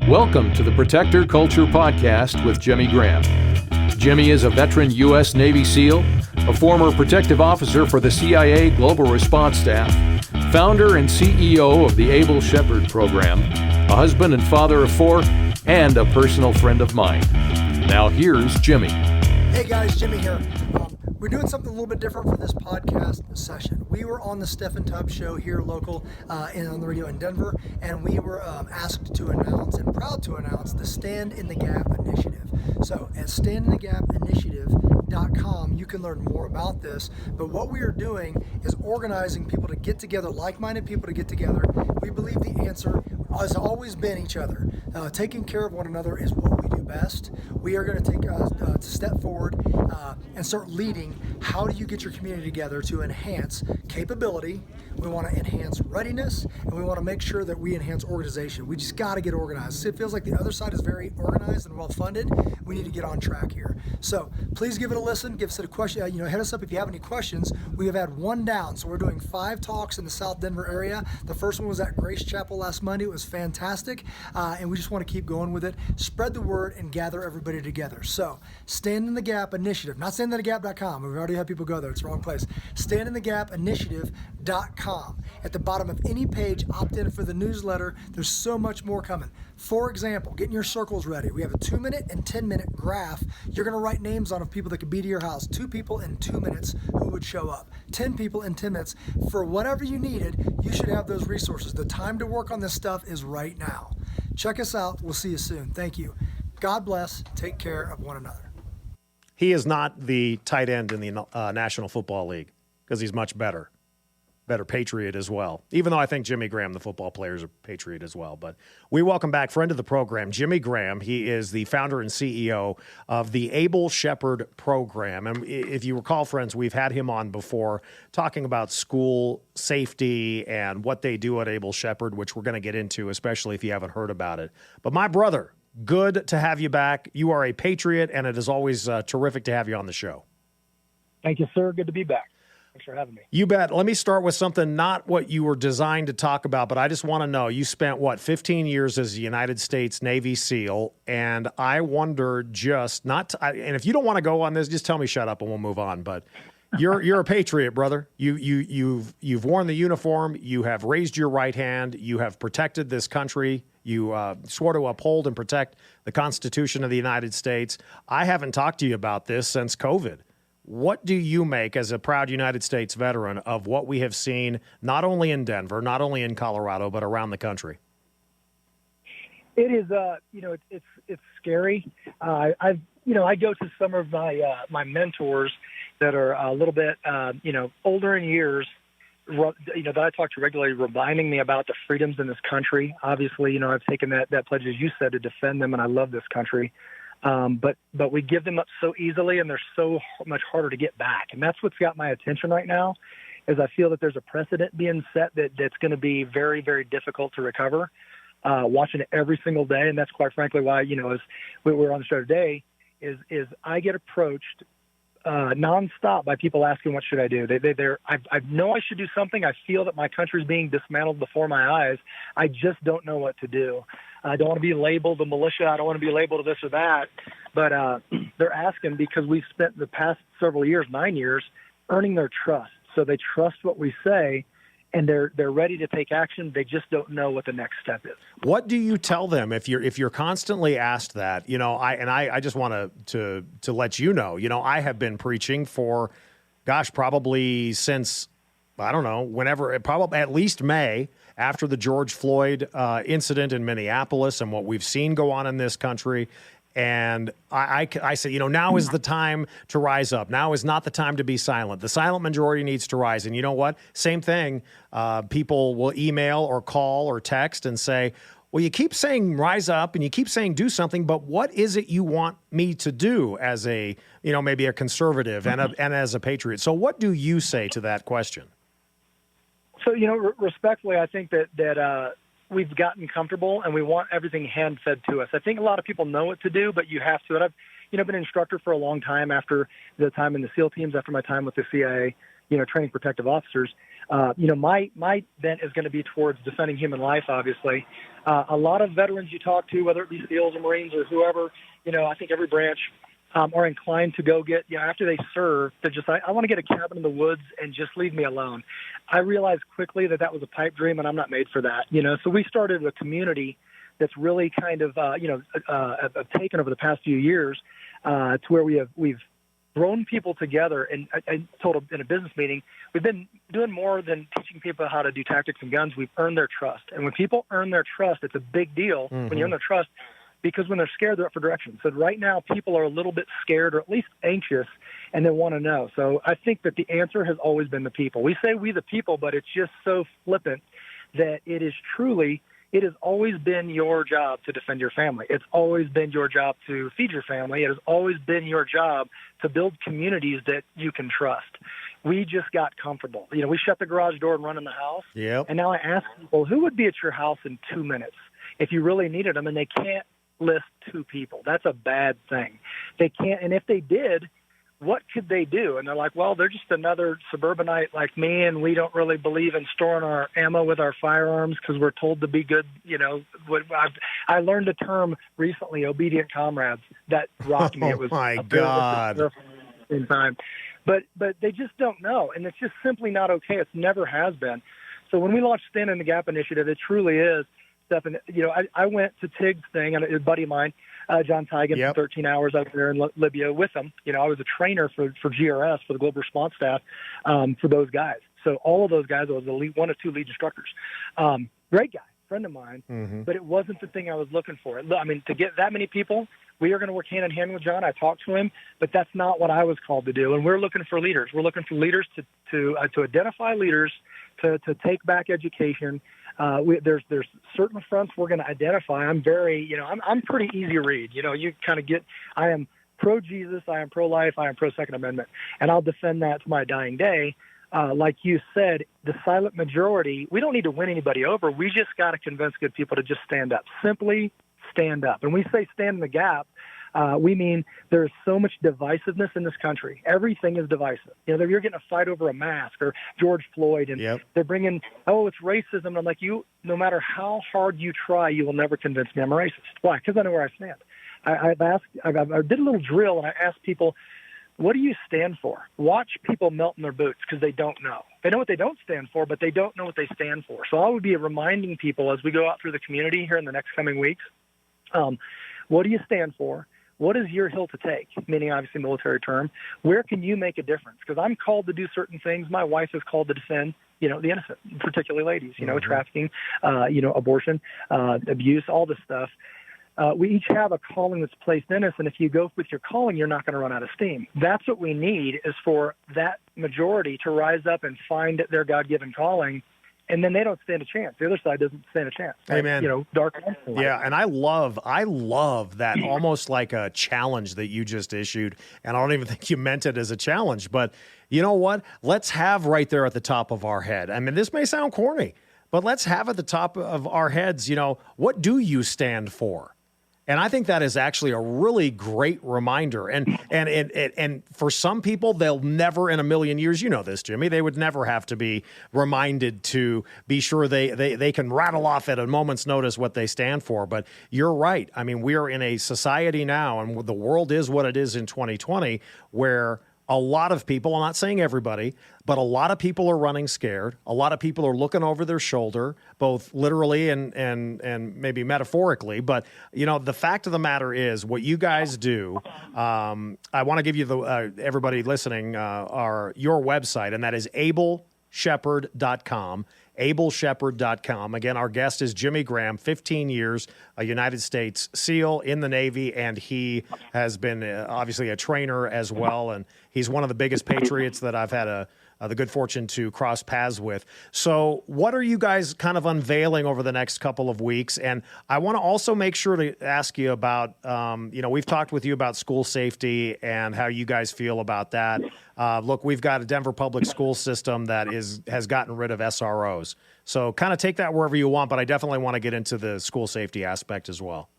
Welcome to the Protector Culture Podcast with Jimmy Graham. Jimmy is a veteran U.S. Navy SEAL, a former protective officer for the CIA Global Response Staff, founder and CEO of the Able Shepherd Program, a husband and father of 4, and a personal friend of mine. Now here's Jimmy. Hey guys, Jimmy here. We're doing something a little bit different for this podcast session. We were on the Steffan Tubbs Show here local on the radio in Denver, and we were asked to announce and proud to announce the Stand in the Gap initiative. So at standinthegapinitiative.com, you can learn more about this. But what we are doing is organizing people to get together, like-minded people to get together. We believe the answer has always been each other. Taking care of one another is what we do best. We are going to take a step forward and start leading. How do you get your community together to enhance capability? We want to enhance readiness, and we want to make sure that we enhance organization. We just got to get organized. It feels like the other side is very organized and well-funded. We need to get on track here. So please give it a listen. Give us a question. Hit us up if you have any questions. We have had one down, so we're doing 5 talks in the South Denver area. The first one was at Grace Chapel last Monday. It was fantastic, and we just want to keep going with it. Spread the word and gather everybody together. So Stand in the Gap Initiative, not standinthegap.com. We've already had people go there. It's the wrong place. Standinthegapinitiative.com. At the bottom of any page, opt in for the newsletter. There's so much more coming. For example, getting your circles ready. We have a 2-minute and 10-minute graph. You're going to write names on of people that could be to your house. 2 people in 2 minutes who would show up. 10 people in 10 minutes. For whatever you needed, you should have those resources. The time to work on this stuff is right now. Check us out. We'll see you soon. Thank you. God bless. Take care of one another. He is not the tight end in the National Football League because he's much better Patriot as well. Even though I think Jimmy Graham, the football player, is a Patriot as well. But we welcome back friend of the program, Jimmy Graham. He is the founder and CEO of the Able Shepherd Program. And if you recall, friends, we've had him on before talking about school safety and what they do at Able Shepherd, which we're going to get into, especially if you haven't heard about it. But my brother, good to have you back. You are a Patriot, and it is always terrific to have you on the show. Thank you, sir. Good to be back. Thanks for having me. You bet. Let me start with something not what you were designed to talk about, but I just want to know, you spent, 15 years as a United States Navy SEAL, and I wonder and if you don't want to go on this, just tell me shut up and we'll move on, but you're a Patriot, brother. You've worn the uniform, you have raised your right hand, you have protected this country, you swore to uphold and protect the Constitution of the United States. I haven't talked to you about this since COVID. What do you make as a proud United States veteran of what we have seen, not only in Denver, not only in Colorado, but around the country? It is, it's scary. I go to some of my mentors that are a little bit, older in years, that I talk to regularly, reminding me about the freedoms in this country. Obviously, I've taken that pledge, as you said, to defend them, and I love this country. But we give them up so easily, and they're so much harder to get back. And that's what's got my attention right now, is I feel that there's a precedent being set that's going to be very, very difficult to recover. Watching it every single day, and that's quite frankly why, as we were on the show today, is I get approached nonstop by people asking, what should I do? I know I should do something. I feel that my country is being dismantled before my eyes. I just don't know what to do. I don't want to be labeled a militia. I don't want to be labeled this or that. But they're asking because we've spent the past several years, 9 years, earning their trust. So they trust what we say, and they're ready to take action. They just don't know what the next step is. What do you tell them if you're constantly asked that? I just want to let you know. I have been preaching for, probably since, I don't know, whenever, probably at least May, after the George Floyd incident in Minneapolis and what we've seen go on in this country. And I say, now is the time to rise up. Now is not the time to be silent. The silent majority needs to rise. And you know what? Same thing. People will email or call or text and say, well, you keep saying rise up and you keep saying do something, but what is it you want me to do as a, maybe a conservative and as a patriot? So what do you say to that question? So, respectfully, I think that we've gotten comfortable and we want everything hand-fed to us. I think a lot of people know what to do, but you have to. And I've been an instructor for a long time after the time in the SEAL teams, after my time with the CIA. training protective officers. My bent is going to be towards defending human life, obviously. A lot of veterans you talk to, whether it be SEALs or Marines or whoever, I think every branch are inclined to go get, after they serve, they're just, I want to get a cabin in the woods and just leave me alone. I realized quickly that was a pipe dream, and I'm not made for that. So we started a community that's really kind of, taken over the past few years to where we've grown people together. And I told in a business meeting, we've been doing more than teaching people how to do tactics and guns. We've earned their trust. And when people earn their trust, it's a big deal when you earn their trust, because when they're scared, they're up for direction. So right now, people are a little bit scared or at least anxious, and they want to know. So I think that the answer has always been the people. We say we the people, but it's just so flippant that it has always been your job to defend your family. It's always been your job to feed your family. It has always been your job to build communities that you can trust. We just got comfortable. We shut the garage door and run in the house. Yep. And now I ask people, who would be at your house in 2 minutes if you really needed them? And they can't list 2 people. That's a bad thing. They can't. And if they did, what could they do? And they're like, well, they're just another suburbanite like me, and we don't really believe in storing our ammo with our firearms because we're told to be good. I learned a term recently, obedient comrades, that rocked me. It was my God. In time. But they just don't know, and it's just simply not okay. It's never has been. So when we launched Stand in the Gap initiative, it truly is, Steffan, I went to Tig's thing, and a buddy of mine, John Tigan, Yep. for 13 hours out there in Libya with him. I was a trainer for GRS, for the Global Response Staff, for those guys. So all of those guys, I was the lead, 1 of 2 lead instructors. Great guy, friend of mine, but it wasn't the thing I was looking for. I mean, to get that many people, we are going to work hand in hand with John. I talked to him, but that's not what I was called to do. And we're looking for leaders. We're looking for leaders to identify leaders, to take back education. There's certain fronts we're going to identify. I'm very, I'm pretty easy to read. You kind of get, I am pro-Jesus, I am pro-life, I am pro-Second Amendment, and I'll defend that to my dying day. Like you said, the silent majority, we don't need to win anybody over. We just got to convince good people to just stand up. Simply stand up. And we say stand in the gap. We mean there's so much divisiveness in this country. Everything is divisive. You're getting a fight over a mask or George Floyd, and Yep. they're bringing, it's racism. And I'm like, no matter how hard you try, you will never convince me I'm a racist. Why? Because I know where I stand. I did a little drill, and I asked people, what do you stand for? Watch people melt in their boots because they don't know. They know what they don't stand for, but they don't know what they stand for. So I would be reminding people as we go out through the community here in the next coming weeks, what do you stand for? What is your hill to take? Meaning, obviously, military term. Where can you make a difference? Because I'm called to do certain things. My wife is called to defend, the innocent, particularly ladies, trafficking, abortion, abuse, all this stuff. We each have a calling that's placed in us, and if you go with your calling, you're not going to run out of steam. That's what we need, is for that majority to rise up and find their God-given calling, and then they don't stand a chance. The other side doesn't stand a chance. Amen. Dark. Yeah, and I love that almost like a challenge that you just issued, and I don't even think you meant it as a challenge, but you know what? Let's have right there at the top of our head. I mean, this may sound corny, but let's have at the top of our heads, what do you stand for? And I think that is actually a really great reminder. And for some people, they'll never in a million years, this, Jimmy, they would never have to be reminded to be sure they can rattle off at a moment's notice what they stand for. But you're right. I mean, we are in a society now, and the world is what it is in 2020, where a lot of people, I'm not saying everybody, but a lot of people are running scared. A lot of people are looking over their shoulder, both literally and maybe metaphorically. But, the fact of the matter is what you guys do, I want to give you everybody listening, your website, and that is ableshepherd.com. ableshepherd.com. Again, our guest is Jimmy Graham, 15 years, a United States SEAL in the Navy, and he has been obviously a trainer as well, and he's one of the biggest patriots that I've had the good fortune to cross paths with. So what are you guys kind of unveiling over the next couple of weeks? And I want to also make sure to ask you about, we've talked with you about school safety and how you guys feel about that. Look, we've got a Denver public school system that has gotten rid of SROs. So kind of take that wherever you want, but I definitely want to get into the school safety aspect as well.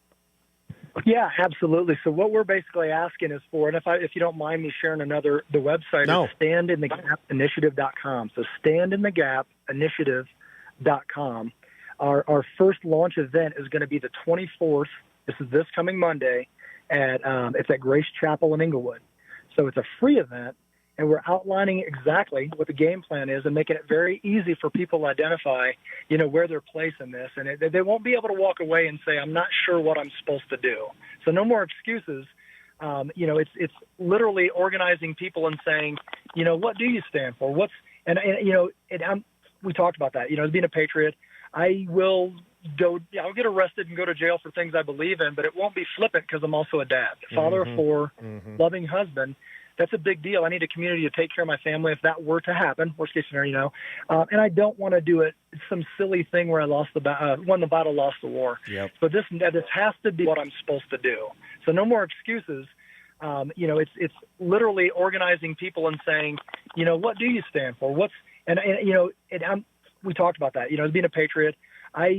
Yeah, absolutely. So what we're basically asking is for, and if you don't mind me sharing the website No. is standinthegapinitiative.com. So standinthegapinitiative.com. Our first launch event is going to be the 24th. This is this coming Monday it's at Grace Chapel in Inglewood. So it's a free event, and we're outlining exactly what the game plan is and making it very easy for people to identify, where their place in this. And they won't be able to walk away and say, I'm not sure what I'm supposed to do. So no more excuses. It's literally organizing people and saying, what do you stand for? We talked about that. As being a patriot, I'll get arrested and go to jail for things I believe in, but it won't be flippant because I'm also a dad, father of four, loving husband. That's a big deal. I need a community to take care of my family if that were to happen, worst case scenario, and I don't want to do it some silly thing where I won the battle, lost the war. Yep. So this has to be what I'm supposed to do. So no more excuses. It's literally organizing people and saying, what do you stand for? We talked about that. As being a patriot, I'll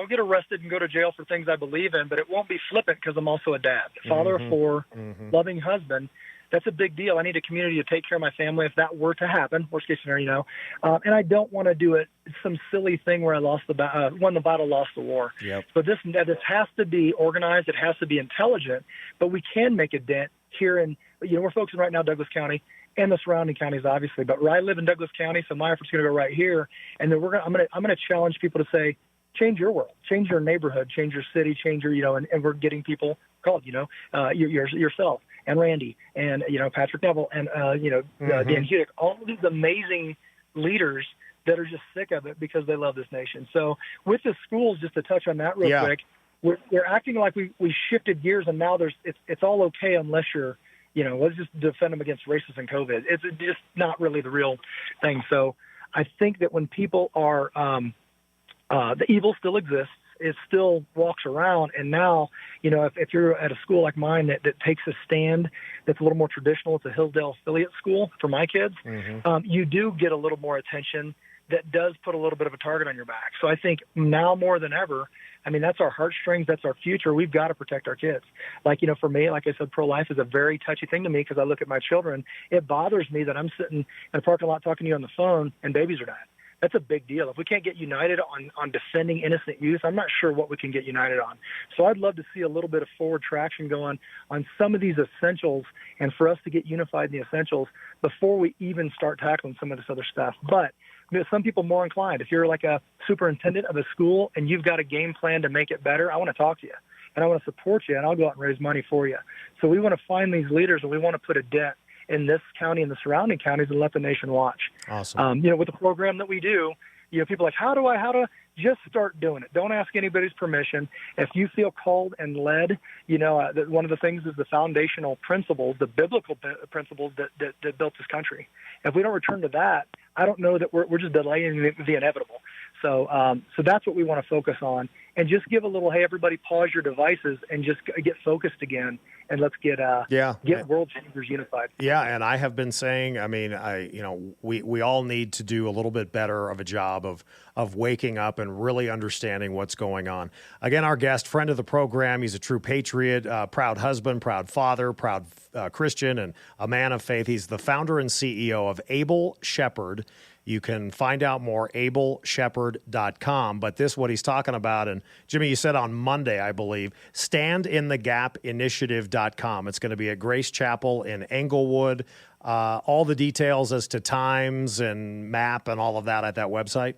get arrested and go to jail for things I believe in, but it won't be flippant because I'm also a dad, father of four, loving husband. That's a big deal. I need a community to take care of my family if that were to happen, worst case scenario, and I don't want to do it some silly thing where I won the battle, lost the war. Yep. So this has to be organized. It has to be intelligent, but we can make a dent here in, we're focusing right now Douglas County and the surrounding counties, obviously. But I live in Douglas County, so my effort's going to go right here. And then I'm going to challenge people to say, change your world, change your neighborhood, change your city, change your, and we're getting people called, yourself and Randy and, Patrick Neville and, Dan Hudick, all of these amazing leaders that are just sick of it because they love this nation. So with the schools, just to touch on that real quick, we're acting like we shifted gears, and now it's all okay unless you're, let's just defend them against racism and COVID. It's just not really the real thing. So I think that when people are, the evil still exists. It still walks around. And now, if you're at a school like mine that takes a stand that's a little more traditional, it's a Hillsdale affiliate school for my kids, you do get a little more attention that does put a little bit of a target on your back. So I think now more than ever, that's our heartstrings. That's our future. We've got to protect our kids. For me, like I said, pro-life is a very touchy thing to me because I look at my children. It bothers me that I'm sitting in a parking lot talking to you on the phone and babies are dying. That's a big deal. If we can't get united on defending innocent youth, I'm not sure what we can get united on. So I'd love to see a little bit of forward traction going on some of these essentials and for us to get unified in the essentials before we even start tackling some of this other stuff. But some people more inclined. If you're like a superintendent of a school and you've got a game plan to make it better, I want to talk to you and I want to support you and I'll go out and raise money for you. So we want to find these leaders and we want to put a dent in this county and the surrounding counties and let the nation watch. Awesome. With the program that we do, people are like, how to just start doing it. Don't ask anybody's permission. If you feel called and led, one of the things is the foundational principles, the biblical principles that built this country. If we don't return to that, I don't know that we're just delaying the inevitable. So that's what we want to focus on, and just give a little, hey, everybody, pause your devices and just get focused again, and let's get world changers unified. Yeah, and I have been saying, we all need to do a little bit better of a job of waking up and really understanding what's going on. Again, our guest, friend of the program, he's a true patriot, proud husband, proud father, proud Christian, and a man of faith. He's the founder and CEO of Able Shepherd. You can find out more, ableshepherd.com. But this, what he's talking about, and Jimmy, you said on Monday, I believe, standinthegapinitiative.com. It's going to be at Grace Chapel in Englewood. All the details as to times and map and all of that at that website?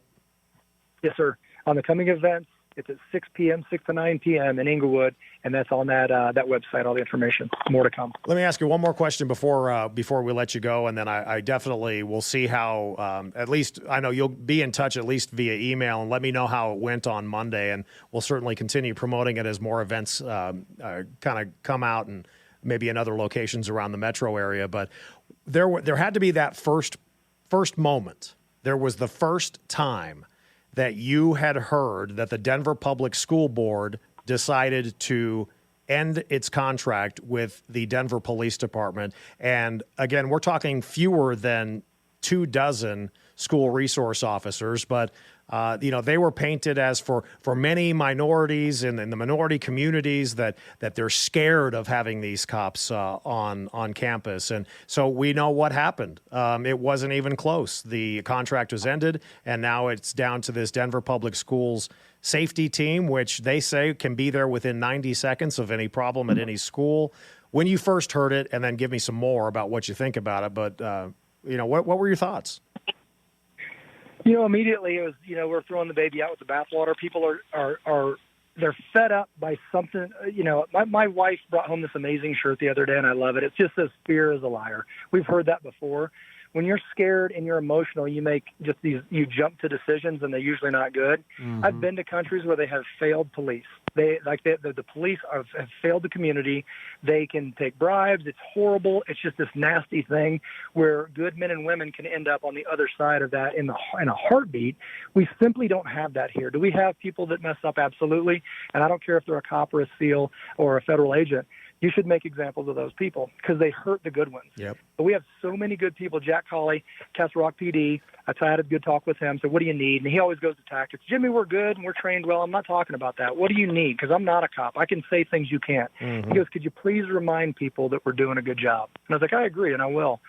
Yes, sir. On the coming events, it's at 6 to 9 p.m. in Englewood, and that's on that website, all the information. More to come. Let me ask you one more question before we let you go, and then I definitely will see how, at least I know you'll be in touch at least via email, and let me know how it went on Monday, and we'll certainly continue promoting it as more events kind of come out and maybe in other locations around the metro area. But there had to be that first moment. There was the first time that you had heard that the Denver Public School Board decided to end its contract with the Denver Police Department. And again, we're talking fewer than 24 school resource officers, but They were painted as for many minorities and in the minority communities that they're scared of having these cops on campus. And so we know what happened. It wasn't even close. The contract was ended, and now it's down to this Denver Public Schools safety team, which they say can be there within 90 seconds of any problem at any school. When you first heard it, and then give me some more about what you think about it, but what were your thoughts? Immediately it was, we're throwing the baby out with the bathwater. People are they're fed up by something. My wife brought home this amazing shirt the other day, and I love it. It just says "Fear is a liar." We've heard that before. When you're scared and you're emotional, you jump to decisions, and they're usually not good. Mm-hmm. I've been to countries where they have failed police. The police have failed the community. They can take bribes. It's horrible. It's just this nasty thing where good men and women can end up on the other side of that in a heartbeat. We simply don't have that here. Do we have people that mess up? Absolutely. And I don't care if they're a cop or a SEAL or a federal agent. You should make examples of those people because they hurt the good ones. Yep. But we have so many good people. Jack Colley, Castle Rock PD, I had a good talk with him. So what do you need? And he always goes to tactics. Jimmy, we're good and we're trained well. I'm not talking about that. What do you need? Because I'm not a cop. I can say things you can't. Mm-hmm. He goes, could you please remind people that we're doing a good job? And I was like, I agree, and I will.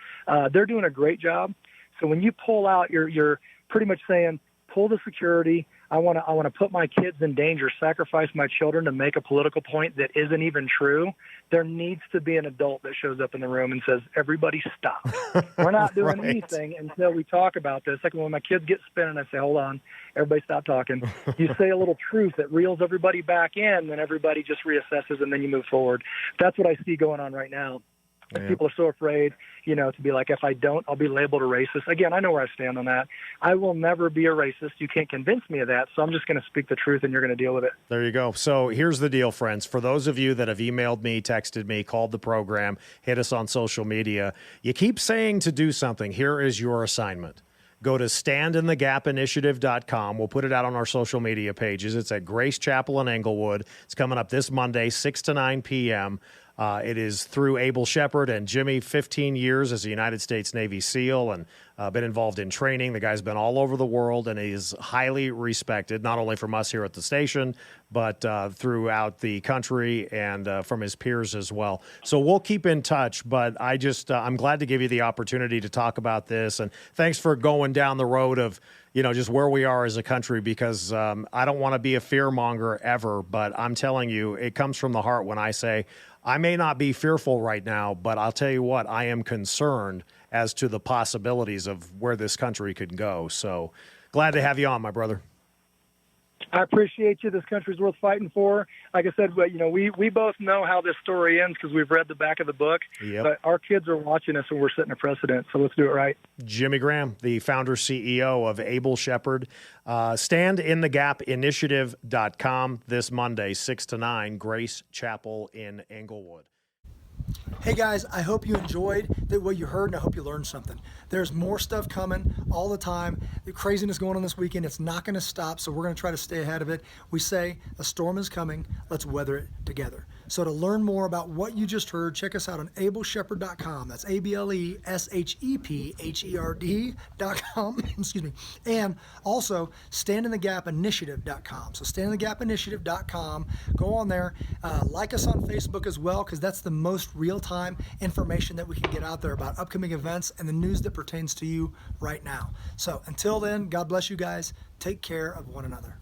They're doing a great job. So when you pull out, you're pretty much saying, pull the security. I want to put my kids in danger, sacrifice my children to make a political point that isn't even true. There needs to be an adult that shows up in the room and says, everybody stop. We're not doing Right. anything until we talk about this. Like when my kids get spinning, I say, hold on, everybody stop talking. You say a little truth that reels everybody back in, then everybody just reassesses, and then you move forward. That's what I see going on right now. Yeah. People are so afraid, to be like, if I don't, I'll be labeled a racist. Again, I know where I stand on that. I will never be a racist. You can't convince me of that. So I'm just going to speak the truth, and you're going to deal with it. There you go. So here's the deal, friends. For those of you that have emailed me, texted me, called the program, hit us on social media, you keep saying to do something. Here is your assignment. Go to standinthegapinitiative.com. We'll put it out on our social media pages. It's at Grace Chapel in Englewood. It's coming up this Monday, 6 to 9 p.m. It is through Abel Shepherd and Jimmy, 15 years as a United States Navy SEAL and been involved in training. The guy's been all over the world and is highly respected, not only from us here at the station, but throughout the country and from his peers as well. So we'll keep in touch, but I'm glad to give you the opportunity to talk about this. And thanks for going down the road of, just where we are as a country, because I don't want to be a fearmonger ever, but I'm telling you, it comes from the heart when I say, I may not be fearful right now, but I'll tell you what, I am concerned as to the possibilities of where this country could go. So glad to have you on, my brother. I appreciate you. This country's worth fighting for. Like I said, we both know how this story ends because we've read the back of the book. Yep. But our kids are watching us, and we're setting a precedent. So let's do it right. Jimmy Graham, the founder CEO of Abel Shepherd. StandInTheGapInitiative.com this Monday, 6 to 9, Grace Chapel in Englewood. Hey guys, I hope you enjoyed what you heard, and I hope you learned something. There's more stuff coming all the time. The craziness going on this weekend, it's not going to stop, so we're going to try to stay ahead of it. We say a storm is coming, let's weather it together. So to learn more about what you just heard, check us out on AbelShepherd.com. That's AbelShepherd.com. Excuse me. And also StandInTheGapInitiative.com. So StandInTheGapInitiative.com. Go on there. Like us on Facebook as well, because that's the most real-time information that we can get out there about upcoming events and the news that pertains to you right now. So until then, God bless you guys. Take care of one another.